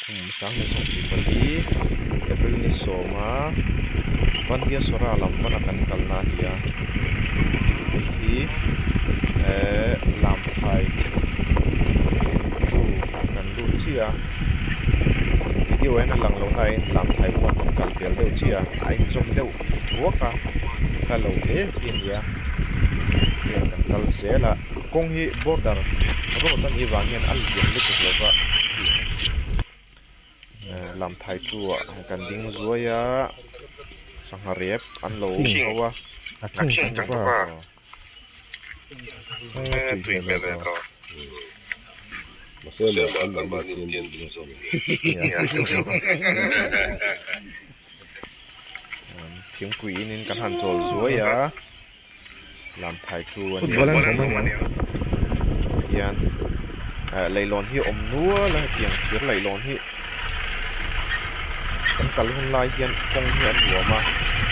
sang ni song pi pali April ni soma bandia sora lam bana kan kalna hiya hi lam thai chu kan lu chia video en lang lo nai lam thai ko kan kal pel deu chia ai zom deu thuaka ka lo te in ya kan kal sela kong hi border ro tan hi wangin al gen lu lo ba làm thái chua cần đinh ruồi sang hà rép ăn lẩu wa Action chẳng có ba. Tùy về đây thôi. Mà xem là ăn làm tiền tiền rồi. tiếng quỷ nên cần hành trộn ruồi làm thái chua tiền lấy lon hi om núa là tiền lấy lon hi kan kal hun lai hian kong hian hua ma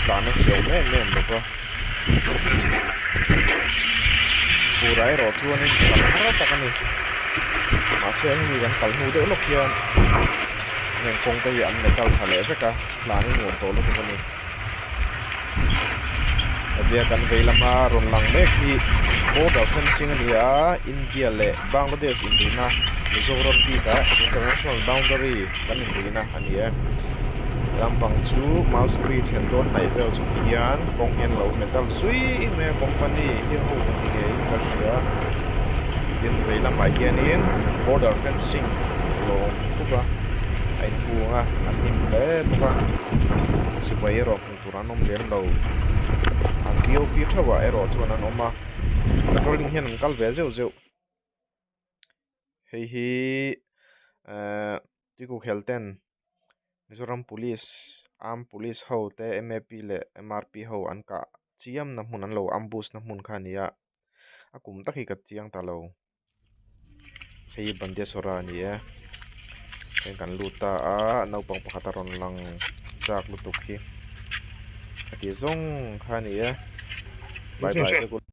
tana seo me lo ko purai ro chuan in kal har ta kan ni ma se ni kan kal hu de lok hian nen kong te an ne kal thale se ka lani ngon to lo ko ni abia kan veilama ron lang mek hi border fencing ania India le Bangladesh indina Mizoram pi ta international boundary kan indina ania Lampang chu Mount Street Hendon nai vel chu hian kong hian lo metal zui me company hi ho ni ge Russia tin vei lam ai hian in border fencing lo tuka ai huanga an him le tuka sibai ro turanom len lo an POP thawa ero chuan an oma patrolling hian an kal ve zeu zeu hei hi tiku khelten Mizoram Police, Armed Police ho te MAP le MRP ho an ka chiam na mun an lo ambush na mun khania akum takhi ka chiang ta lo hei bande sora ni kan luta a nau pang pakhataron lang jak lutuk hi ati zong khania bye bye